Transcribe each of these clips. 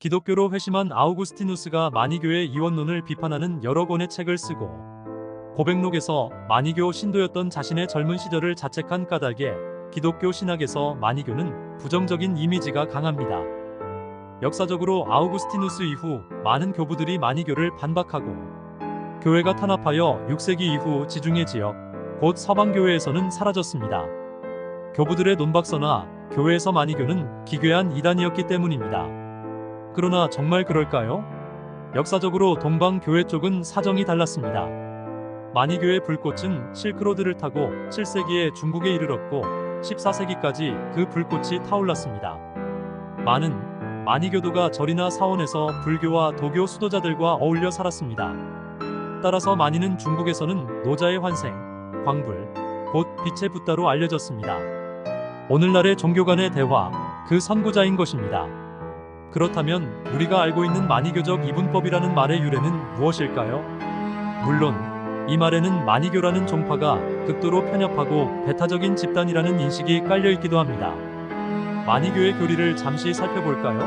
기독교로 회심한 아우구스티누스가 마니교의 이원론을 비판하는 여러 권의 책을 쓰고 고백록에서 마니교 신도였던 자신의 젊은 시절을 자책한 까닭에 기독교 신학에서 마니교는 부정적인 이미지가 강합니다. 역사적으로 아우구스티누스 이후 많은 교부들이 마니교를 반박하고 교회가 탄압하여 6세기 이후 지중해 지역, 곧 서방교회에서는 사라졌습니다. 교부들의 논박서나 교회에서 마니교는 기괴한 이단이었기 때문입니다. 그러나 정말 그럴까요? 역사적으로 동방교회 쪽은 사정이 달랐습니다. 마니교의 불꽃은 실크로드를 타고 7세기에 중국에 이르렀고 14세기까지 그 불꽃이 타올랐습니다. 많은 마니교도가 절이나 사원에서 불교와 도교 수도자들과 어울려 살았습니다. 따라서 마니는 중국에서는 노자의 환생, 광불, 곧 빛의 붓다로 알려졌습니다. 오늘날의 종교 간의 대화, 그 선구자인 것입니다. 그렇다면 우리가 알고 있는 마니교적 이분법이라는 말의 유래는 무엇일까요? 물론 이 말에는 마니교라는 종파가 극도로 편협하고 배타적인 집단이라는 인식이 깔려있기도 합니다. 마니교의 교리를 잠시 살펴볼까요?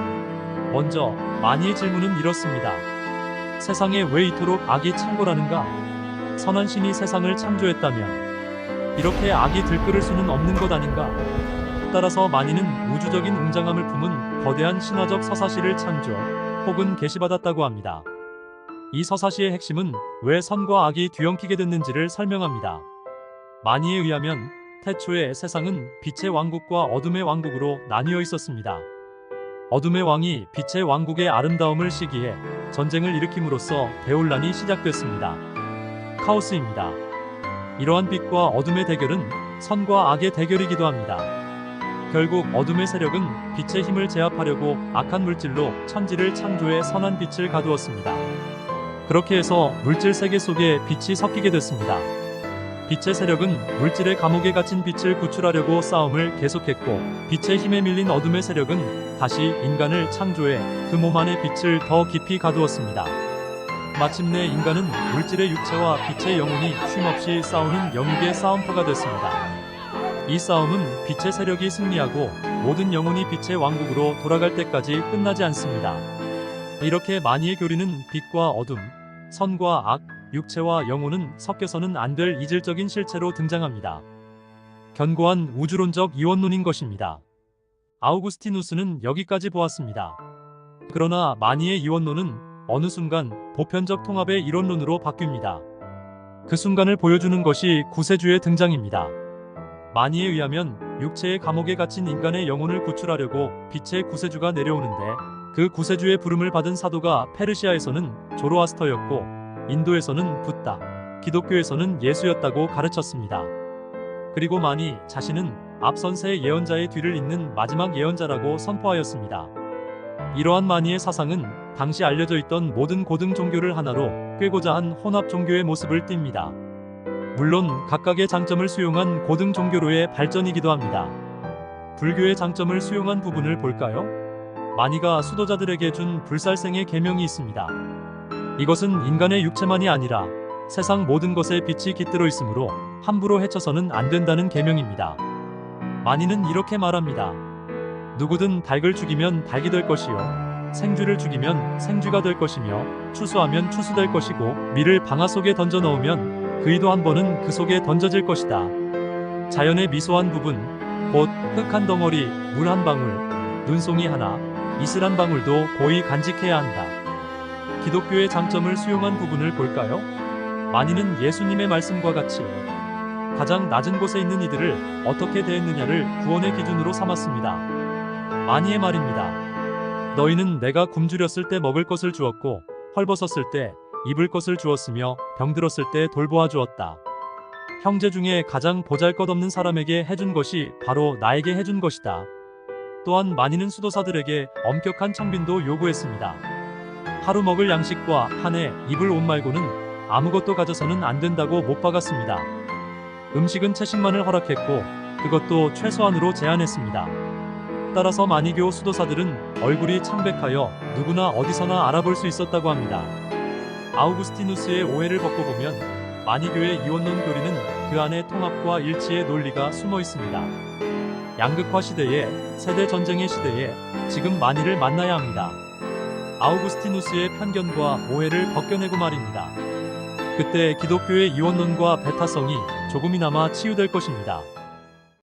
먼저 마니의 질문은 이렇습니다. 세상에 왜 이토록 악이 창궐하는가? 선한 신이 세상을 창조했다면 이렇게 악이 들끓을 수는 없는 것 아닌가? 따라서 마니는 우주적인 웅장함을 품은 거대한 신화적 서사시를 창조 혹은 계시받았다고 합니다. 이 서사시의 핵심은 왜 선과 악이 뒤엉키게 됐는지를 설명합니다. 마니에 의하면 태초에 세상은 빛의 왕국과 어둠의 왕국으로 나뉘어 있었습니다. 어둠의 왕이 빛의 왕국의 아름다움을 시기해 전쟁을 일으킴으로써 대혼란이 시작됐습니다. 카오스입니다. 이러한 빛과 어둠의 대결은 선과 악의 대결이기도 합니다. 결국 어둠의 세력은 빛의 힘을 제압하려고 악한 물질로 천지를 창조해 선한 빛을 가두었습니다. 그렇게 해서 물질 세계 속에 빛이 섞이게 됐습니다. 빛의 세력은 물질의 감옥에 갇힌 빛을 구출하려고 싸움을 계속했고 빛의 힘에 밀린 어둠의 세력은 다시 인간을 창조해 그 몸 안에 빛을 더 깊이 가두었습니다. 마침내 인간은 물질의 육체와 빛의 영혼이 쉼없이 싸우는 영육의 싸움터가 됐습니다. 이 싸움은 빛의 세력이 승리하고 모든 영혼이 빛의 왕국으로 돌아갈 때까지 끝나지 않습니다. 이렇게 마니의 교리는 빛과 어둠, 선과 악, 육체와 영혼은 섞여서는 안 될 이질적인 실체로 등장합니다. 견고한 우주론적 이원론인 것입니다. 아우구스티누스는 여기까지 보았습니다. 그러나 마니의 이원론은 어느 순간 보편적 통합의 이론론으로 바뀝니다. 그 순간을 보여주는 것이 구세주의 등장입니다. 마니에 의하면 육체의 감옥에 갇힌 인간의 영혼을 구출하려고 빛의 구세주가 내려오는데 그 구세주의 부름을 받은 사도가 페르시아에서는 조로아스터였고 인도에서는 붓다, 기독교에서는 예수였다고 가르쳤습니다. 그리고 마니 자신은 앞선 세 예언자의 뒤를 잇는 마지막 예언자라고 선포하였습니다. 이러한 마니의 사상은 당시 알려져 있던 모든 고등 종교를 하나로 꿰고자 한 혼합 종교의 모습을 띱니다. 물론 각각의 장점을 수용한 고등 종교로의 발전이기도 합니다. 불교의 장점을 수용한 부분을 볼까요? 마니가 수도자들에게 준 불살생의 계명이 있습니다. 이것은 인간의 육체만이 아니라 세상 모든 것에 빛이 깃들어 있으므로 함부로 해쳐서는 안 된다는 계명입니다. 마니는 이렇게 말합니다. 누구든 닭을 죽이면 닭이 될 것이요 생쥐를 죽이면 생쥐가 될 것이며 추수하면 추수될 것이고 밀을 방아 속에 던져 넣으면 그이도 한 번은 그 속에 던져질 것이다. 자연의 미소한 부분, 곧 흙 한 덩어리, 물 한 방울, 눈송이 하나, 이슬 한 방울도 고이 간직해야 한다. 기독교의 장점을 수용한 부분을 볼까요? 마니는 예수님의 말씀과 같이 가장 낮은 곳에 있는 이들을 어떻게 대했느냐를 구원의 기준으로 삼았습니다. 마니의 말입니다. 너희는 내가 굶주렸을 때 먹을 것을 주었고 헐벗었을 때 입을 것을 주었으며 병들었을 때 돌보아 주었다. 형제 중에 가장 보잘것없는 사람에게 해준 것이 바로 나에게 해준 것이다. 또한 마니는 수도사들에게 엄격한 청빈도 요구했습니다. 하루 먹을 양식과 한 해 입을 옷 말고는 아무것도 가져서는 안 된다고 못 박았습니다. 음식은 채식만을 허락했고 그것도 최소한으로 제한했습니다. 따라서 마니교 수도사들은 얼굴이 창백하여 누구나 어디서나 알아볼 수 있었다고 합니다. 아우구스티누스의 오해를 벗고 보면 마니교의 이원론 교리는 그 안에 통합과 일치의 논리가 숨어 있습니다. 양극화 시대에, 세대 전쟁의 시대에 지금 마니를 만나야 합니다. 아우구스티누스의 편견과 오해를 벗겨내고 말입니다. 그때 기독교의 이원론과 배타성이 조금이나마 치유될 것입니다.